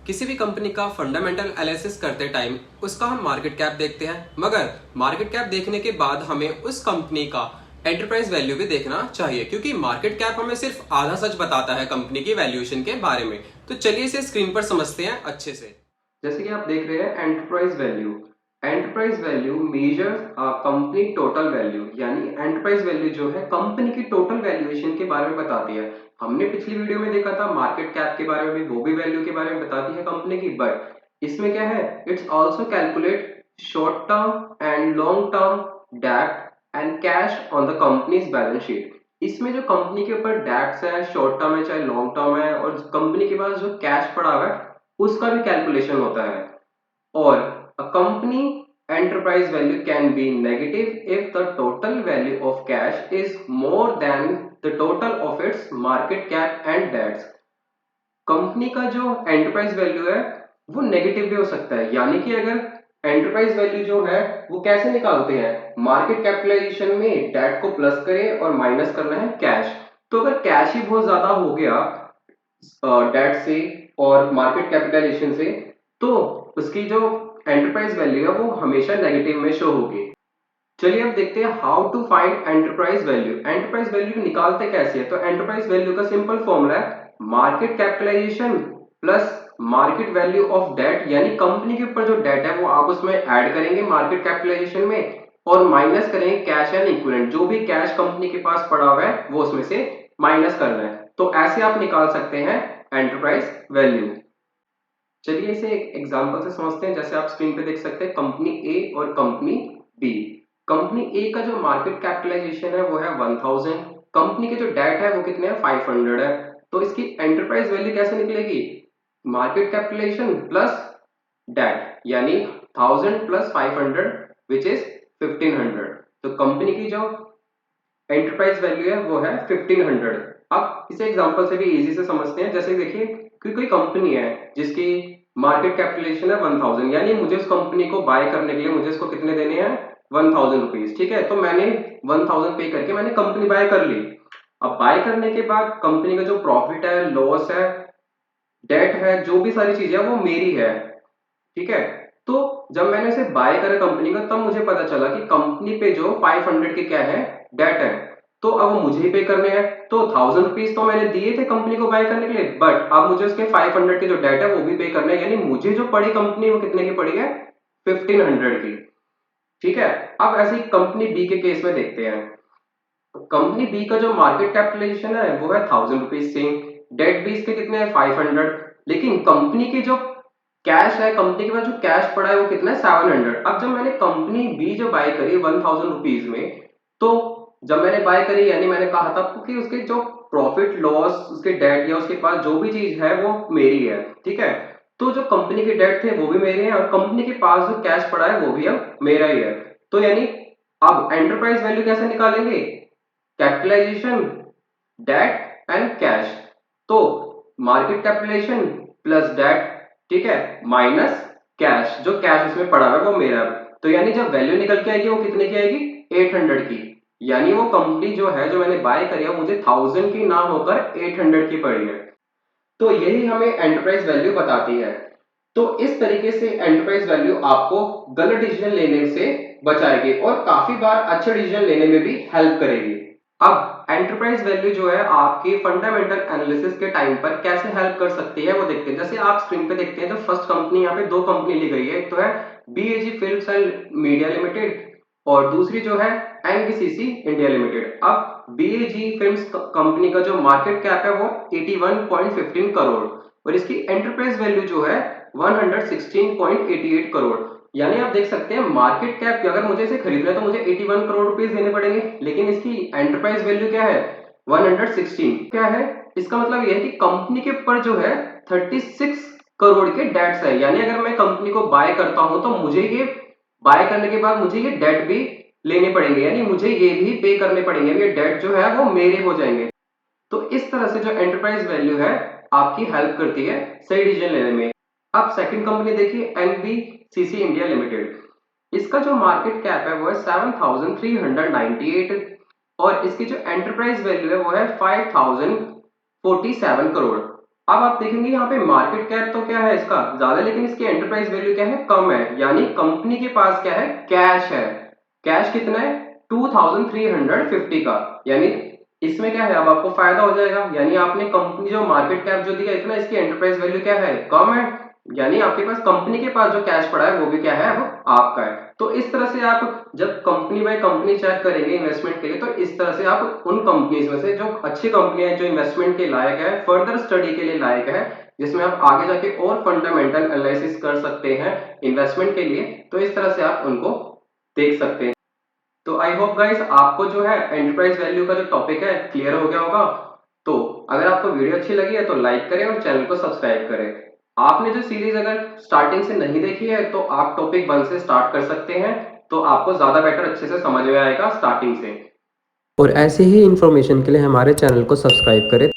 किसी भी कंपनी का फंडामेंटल एनालिसिस करते टाइम उसका हम मार्केट कैप देखते हैं, मगर मार्केट कैप देखने के बाद हमें उस कंपनी का एंटरप्राइज वैल्यू भी देखना चाहिए, क्योंकि मार्केट कैप हमें सिर्फ आधा सच बताता है कंपनी की वैल्यूएशन के बारे में। तो चलिए इसे स्क्रीन पर समझते हैं अच्छे से। जैसे कि आप देख रहे हैं enterprise value. Enterprise value measures company total value, यानी एंटरप्राइज वैल्यू जो है कंपनी की टोटल वैल्यूएशन के बारे में बताती है। हमने पिछली वीडियो में देखा था मार्केट कैप के बारे में, वो भी वैल्यू के बारे में बताती है कंपनी की, बट इसमें क्या है, it's also calculate short term and long term debt and cash on the companies balance sheet. इसमें जो कंपनी के ऊपर डेट्स है, शॉर्ट टर्म है चाहे लॉन्ग टर्म है, और कंपनी के पास जो कैश पड़ा हुआ है उसका भी कैलकुलेशन होता है। और a company enterprise value can be negative if the total value of cash is more than the total of its market cap and debts। Company का जो एंटरप्राइज वैल्यू है वो नेगेटिव भी हो सकता है, यानी कि अगर एंटरप्राइज वैल्यू जो है वो कैसे निकालते हैं, मार्केट कैपिटलाइजेशन में डेट को प्लस करें और माइनस करना है कैश। तो अगर कैश ही बहुत ज्यादा हो गया डेट से और मार्केट कैपिटलाइजेशन से, तो उसकी जो एंटरप्राइज वैल्यू है वो हमेशा नेगेटिव में शो होगी। चलिए अब देखते हैं how to find enterprise value. Enterprise value निकालते कैसे है, तो एंटरप्राइज वैल्यू का सिंपल फॉर्मूला है market capitalisation plus market value of debt, यानी कंपनी के ऊपर जो डेट है वो आप उसमें ऐड करेंगे मार्केट कैपिटलाइजेशन में, और माइनस करेंगे कैश एंड इक्विवेलेंट, जो भी कैश कंपनी के पास पड़ा हुआ है वो उसमें से माइनस करना है। तो ऐसे आप निकाल सकते हैं एंटरप्राइज वैल्यू। चलिए इसे एक एग्जांपल से समझते हैं। जैसे आप स्क्रीन पे देख सकते हैं कंपनी ए और कंपनी बी। कंपनी ए का जो मार्केट कैपिटलाइजेशन है वो है 1000, कंपनी के जो डेट है वो कितने हैं 500 है। तो इसकी एंटरप्राइज वैल्यू कैसे निकलेगी, मार्केट कैपिटलाइजेशन प्लस डेट, यानी 1000 प्लस 500 विच इज 1500। तो कंपनी की जो एंटरप्राइज वैल्यू है वो है 1500। अब इसे एग्जांपल से भी इजी से समझते हैं। जैसे देखिए कोई कंपनी है जिसकी मार्केट कैपिटलाइजेशन है 1000, यानी मुझे उस कंपनी को बाय करने के लिए मुझे इसको कितने देने हैं 1000 रुपीज, ठीक है। तो मैंने 1000 पे करके मैंने कंपनी बाय कर ली। अब बाय करने के बाद कंपनी का जो प्रॉफिट है, लॉस है, डेट है, जो भी सारी चीजें वो मेरी है, ठीक है। तो जब मैंने इसे बाय करा कंपनी का, तब मुझे पता चला कि कंपनी पे जो 500 के क्या है डेट है, तो अब वो मुझे ही पे करने हैं। तो 1000 रुपीज तो मैंने दिए थे कंपनी को बाय करने के लिए, बट अब मुझे उसके 500 के जो डेट है वो भी पे करने हैं, यानी मुझे जो पड़ी कंपनी वो कितने की पड़ी है 1500 की, ठीक है। अब ऐसी कंपनी बी के केस में देखते हैं। कंपनी बी का जो मार्केट कैपिटलाइजेशन है वो है 1000 रुपीज सेम, डेट भी इसके कितने हैं 500, लेकिन कंपनी की जो कैश है, कंपनी के पास जो कैश पड़ा है वो कितना है 700। अब जब मैंने कंपनी बी जो बाय करी 1000 रुपीज में, तो जब मैंने बाय करी यानी मैंने कहा था आपको कि उसके जो प्रॉफिट लॉस, उसके डेट या उसके पास जो भी चीज है वो मेरी है, ठीक है। तो जो कंपनी के डेट थे वो भी मेरे हैं और कंपनी के पास जो कैश पड़ा है वो भी अब मेरा ही है। तो यानी अब एंटरप्राइज वैल्यू कैसे निकालेंगे, कैपिटलाइजेशन, डेट एंड कैश। तो मार्केट कैपिटलाइजेशन प्लस डेट, ठीक है, माइनस कैश, जो कैश इसमें पड़ा है वो मेरा है। तो यानी जब वैल्यू निकल के आएगी वो कितने की आएगी 800 की, यानी वो कंपनी जो है जो मैंने बाय करी है मुझे 1000 की ना होकर 800 की पड़ी है। तो यही हमें एंटरप्राइज वैल्यू बताती है। तो इस तरीके से एंटरप्राइज वैल्यू आपको गलत डिसीजन लेने से बचाएगी और काफी बार अच्छे डिसीजन लेने में भी हेल्प करेगी। अब एंटरप्राइज वैल्यू जो है आपकी फंडामेंटल एनालिसिस के टाइम पर कैसे हेल्प कर सकती है वो देखते हैं। जैसे आप स्क्रीन पे देखते हैं तो फर्स्ट कंपनी, यहाँ पे दो कंपनी ली गई है, एक तो है बीएजी फिल्म्स एंड मीडिया लिमिटेड और दूसरी जो है एनबीसीसी इंडिया लिमिटेड। अब बीएजी फिल्म्स कंपनी का जो मार्केट कैप है वो 81.15 करोड़ और इसकी एंटरप्राइज वैल्यू जो है 116.88 करोड़। यानी आप देख सकते हैं मार्केट कैप अगर मुझे इसे खरीदना है तो मुझे 81 करोड़ रुपीस देने पड़ेंगे, लेकिन इसकी एंटरप्राइज वैल्यू क्या है 116। क्या है इसका मतलब यह है कि कंपनी के ऊपर जो है 36 करोड़ के डेट्स है, यानी अगर मैं कंपनी को बाय करता हूं तो मुझे ये बाय करने के बाद मुझे ये डेट भी लेने पड़ेंगे, यानी मुझे ये भी पे करने पड़ेंगे, ये डेट जो है वो मेरे हो जाएंगे। तो इस तरह से जो एंटरप्राइज वैल्यू है आपकी हेल्प करती है सही डिसीजन लेने में। अब सेकंड कंपनी देखिए एनबीसीसी इंडिया लिमिटेड। इसका जो मार्केट कैप है वो है 7398 और इसकी जो एंटरप्राइज वैल्यू है वो है 5047 करोड़। अब आप देखेंगे यहाँ पे मार्केट कैप तो क्या है इसका ज्यादा, लेकिन इसकी एंटरप्राइज वैल्यू क्या है, कम है। यानी कंपनी के पास क्या है, कैश है। कैश कितना है, 2350 का। यानी इसमें क्या है, अब आपको फायदा हो जाएगा। यानी आपने कंपनी जो मार्केट कैप जो दिया इतना, इसकी एंटरप्राइज वैल्यू क्या है, कम है। यानी आपके पास कंपनी के पास जो कैश पड़ा है वो भी क्या है, अब आपका है। तो इस तरह से आप जब कंपनी बाय कंपनी चेक करेंगे इन्वेस्टमेंट के लिए, तो इस तरह से आप उन कंपनीज में से जो अच्छी कंपनी है, जो इन्वेस्टमेंट के लायक है, फर्दर स्टडी के लिए लायक है, जिसमें आप आगे जाके और फंडामेंटल एनालिसिस कर सकते हैं इन्वेस्टमेंट के लिए, तो इस तरह से आप उनको देख सकते हैं। तो आई होप गाइस आपको जो है एंटरप्राइज वैल्यू का जो टॉपिक है क्लियर हो गया होगा। तो अगर आपको वीडियो अच्छी लगी है तो लाइक करें और चैनल को सब्सक्राइब करें। आपने जो सीरीज अगर स्टार्टिंग से नहीं देखी है तो आप टॉपिक 1 से स्टार्ट कर सकते हैं, तो आपको ज्यादा बेटर अच्छे से समझ में आएगा स्टार्टिंग से। और ऐसे ही इंफॉर्मेशन के लिए हमारे चैनल को सब्सक्राइब करें।